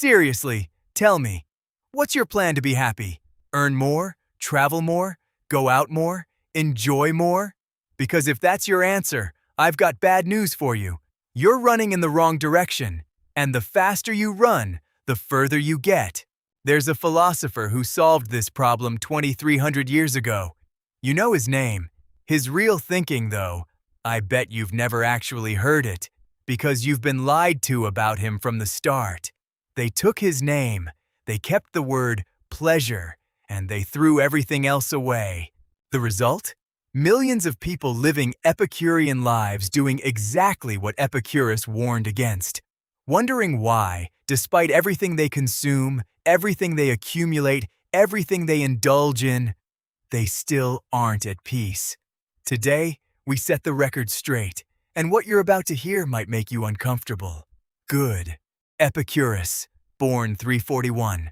Seriously, tell me, what's your plan to be happy? Earn more? Travel more? Go out more? Enjoy more? Because if that's your answer, I've got bad news for you. You're running in the wrong direction, and the faster you run, the further you get. There's a philosopher who solved this problem 2,300 years ago. You know his name. His real thinking, though, I bet you've never actually heard it, because you've been lied to about him from the start. They took his name, they kept the word pleasure, and they threw everything else away. The result? Millions of people living Epicurean lives doing exactly what Epicurus warned against. Wondering why, despite everything they consume, everything they accumulate, everything they indulge in, they still aren't at peace. Today, we set the record straight, and what you're about to hear might make you uncomfortable. Good. Epicurus, born 341.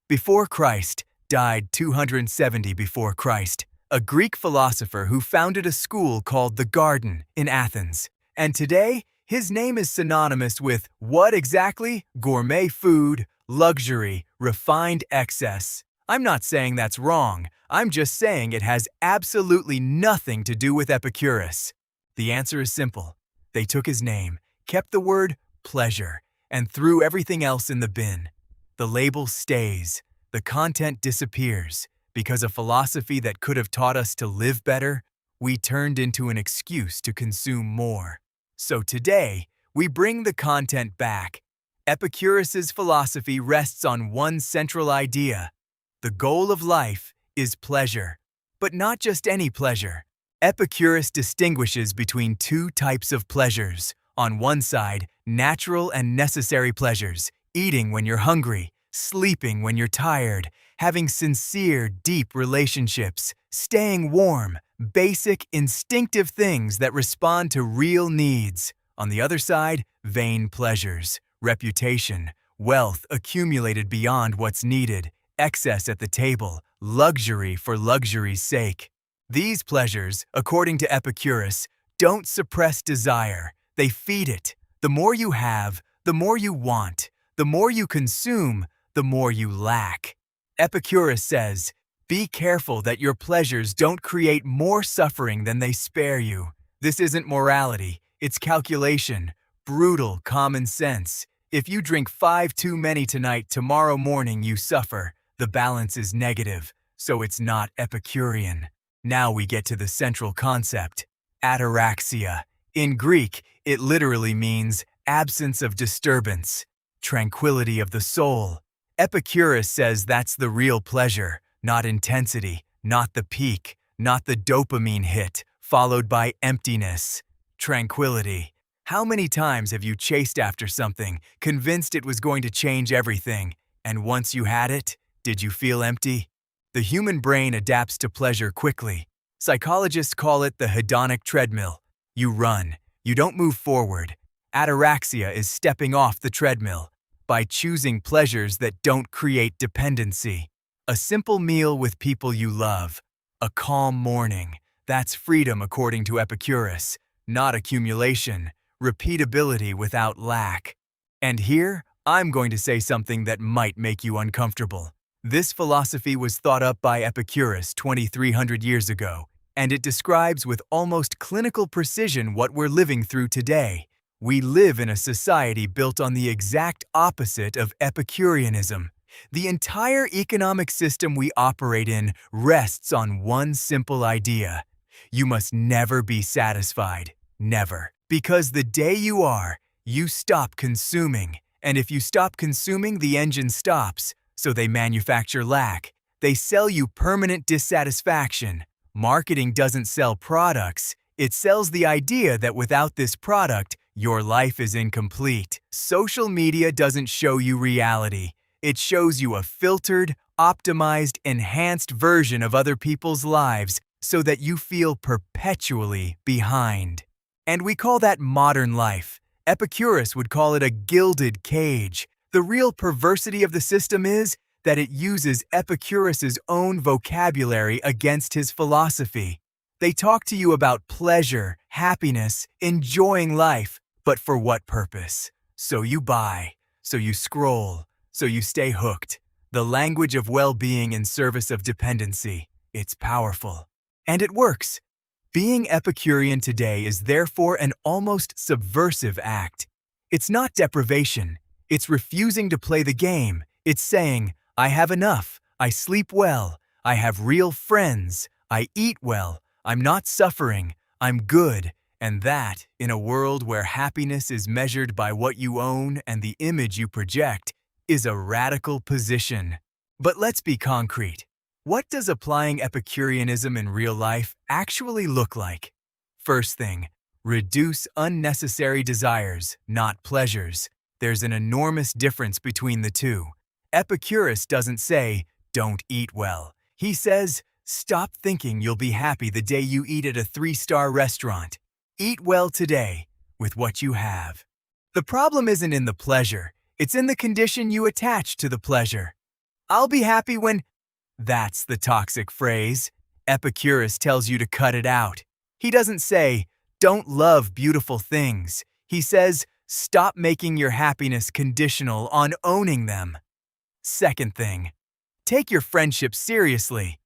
Before Christ, died 270 before Christ. A Greek philosopher who founded a school called the Garden in Athens. And today, his name is synonymous with what exactly? Gourmet food, luxury, refined excess. I'm not saying that's wrong. I'm just saying it has absolutely nothing to do with Epicurus. The answer is simple. They took his name, kept the word pleasure, and threw everything else in the bin. The label stays. The content disappears. Because a philosophy that could have taught us to live better, we turned into an excuse to consume more. So today, we bring the content back. Epicurus's philosophy rests on one central idea. The goal of life is pleasure, but not just any pleasure. Epicurus distinguishes between two types of pleasures. On one side, natural and necessary pleasures, eating when you're hungry, sleeping when you're tired, having sincere, deep relationships, staying warm, basic, instinctive things that respond to real needs. On the other side, vain pleasures, reputation, wealth accumulated beyond what's needed, excess at the table, luxury for luxury's sake. These pleasures, according to Epicurus, don't suppress desire, they feed it. The more you have, the more you want. The more you consume, the more you lack. Epicurus says, be careful that your pleasures don't create more suffering than they spare you. This isn't morality, it's calculation, brutal common sense. If you drink 5 too many tonight, tomorrow morning you suffer. The balance is negative, so it's not Epicurean. Now we get to the central concept, Ataraxia. In Greek, it literally means absence of disturbance, tranquility of the soul. Epicurus says that's the real pleasure, not intensity, not the peak, not the dopamine hit, followed by emptiness, tranquility. How many times have you chased after something, convinced it was going to change everything, and once you had it, did you feel empty? The human brain adapts to pleasure quickly. Psychologists call it the hedonic treadmill. You run, you don't move forward. Ataraxia is stepping off the treadmill by choosing pleasures that don't create dependency. A simple meal with people you love. A calm morning. That's freedom according to Epicurus, not accumulation. Repeatability without lack. And here, I'm going to say something that might make you uncomfortable. This philosophy was thought up by Epicurus 2,300 years ago, and it describes with almost clinical precision what we're living through today. We live in a society built on the exact opposite of Epicureanism. The entire economic system we operate in rests on one simple idea. You must never be satisfied. Never. Because the day you are, you stop consuming. And if you stop consuming, the engine stops. So they manufacture lack. They sell you permanent dissatisfaction. Marketing doesn't sell products. It sells the idea that without this product, your life is incomplete. Social media doesn't show you reality. It shows you a filtered, optimized, enhanced version of other people's lives so that you feel perpetually behind. And we call that modern life. Epicurus would call it a gilded cage. The real perversity of the system is that it uses Epicurus's own vocabulary against his philosophy. They talk to you about pleasure, happiness, enjoying life, but for what purpose? So you buy, so you scroll, so you stay hooked. The language of well-being in service of dependency. It's powerful. And it works. Being Epicurean today is therefore an almost subversive act. It's not deprivation. It's refusing to play the game. It's saying, I have enough. I sleep well. I have real friends. I eat well. I'm not suffering. I'm good. And that, in a world where happiness is measured by what you own and the image you project, is a radical position. But let's be concrete. What does applying Epicureanism in real life actually look like? First thing, reduce unnecessary desires, not pleasures. There's an enormous difference between the two. Epicurus doesn't say, don't eat well. He says, stop thinking you'll be happy the day you eat at a 3-star restaurant. Eat well today with what you have. The problem isn't in the pleasure. It's in the condition you attach to the pleasure. I'll be happy when... That's the toxic phrase. Epicurus tells you to cut it out. He doesn't say, don't love beautiful things. He says, stop making your happiness conditional on owning them. Second thing, take your friendship seriously.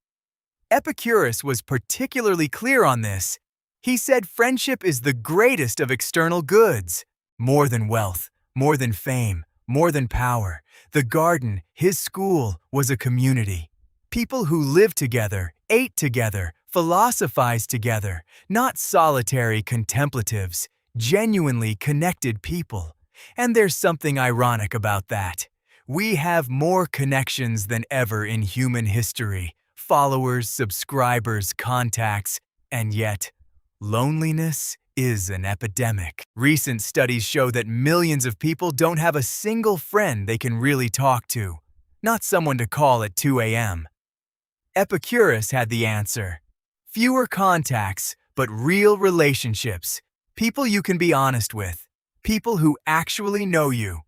Epicurus was particularly clear on this. He said friendship is the greatest of external goods. More than wealth, more than fame, more than power. The garden, his school, was a community. People who lived together, ate together, philosophized together, not solitary contemplatives, genuinely connected people. And there's something ironic about that. We have more connections than ever in human history. Followers, subscribers, contacts, and yet, loneliness is an epidemic. Recent studies show that millions of people don't have a single friend they can really talk to, not someone to call at 2 a.m. Epicurus had the answer. Fewer contacts, but real relationships. People you can be honest with. People who actually know you.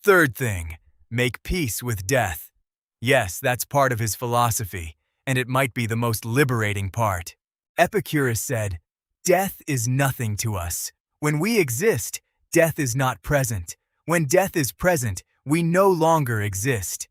Third thing, make peace with death. Yes, that's part of his philosophy, and it might be the most liberating part. Epicurus said, death is nothing to us. When we exist, death is not present. When death is present, we no longer exist.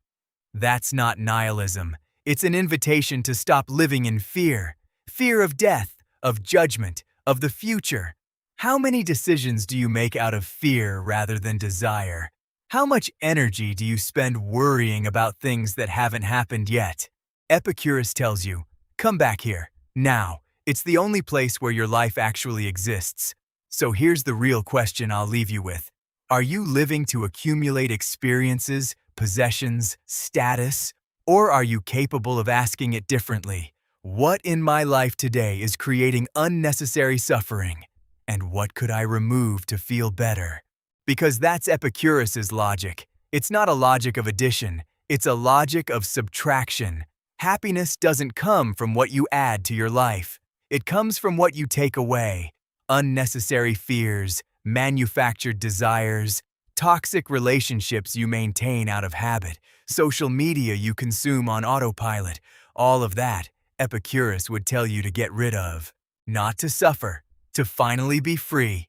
That's not nihilism. It's an invitation to stop living in fear. Fear of death, of judgment, of the future. How many decisions do you make out of fear rather than desire? How much energy do you spend worrying about things that haven't happened yet? Epicurus tells you, come back here, now. It's the only place where your life actually exists. So here's the real question I'll leave you with. Are you living to accumulate experiences, possessions, status? Or are you capable of asking it differently? What in my life today is creating unnecessary suffering? And what could I remove to feel better? Because that's Epicurus's logic. It's not a logic of addition. It's a logic of subtraction. Happiness doesn't come from what you add to your life. It comes from what you take away. Unnecessary fears, manufactured desires, toxic relationships you maintain out of habit, social media you consume on autopilot. All of that, Epicurus would tell you to get rid of. Not to suffer, to finally be free.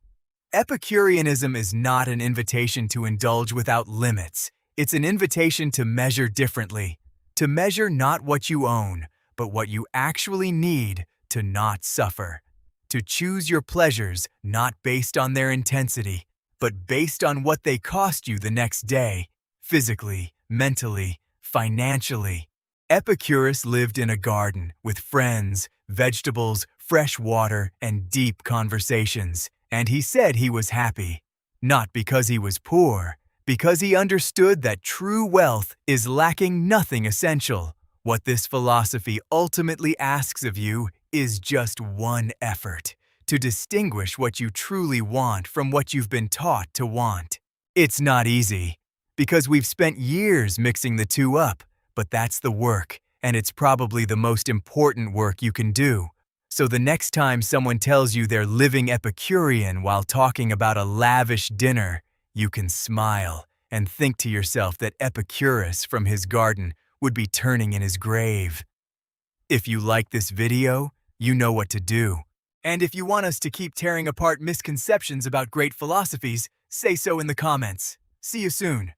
Epicureanism is not an invitation to indulge without limits. It's an invitation to measure differently. To measure not what you own, but what you actually need to not suffer. To choose your pleasures not based on their intensity, but based on what they cost you the next day, physically, mentally, financially. Epicurus lived in a garden with friends, vegetables, fresh water, and deep conversations. And he said he was happy, not because he was poor, because he understood that true wealth is lacking nothing essential. What this philosophy ultimately asks of you is just one effort, to distinguish what you truly want from what you've been taught to want. It's not easy, because we've spent years mixing the two up, but that's the work, and it's probably the most important work you can do. So the next time someone tells you they're living Epicurean while talking about a lavish dinner, you can smile and think to yourself that Epicurus from his garden would be turning in his grave. If you like this video, you know what to do. And if you want us to keep tearing apart misconceptions about great philosophies, say so in the comments. See you soon.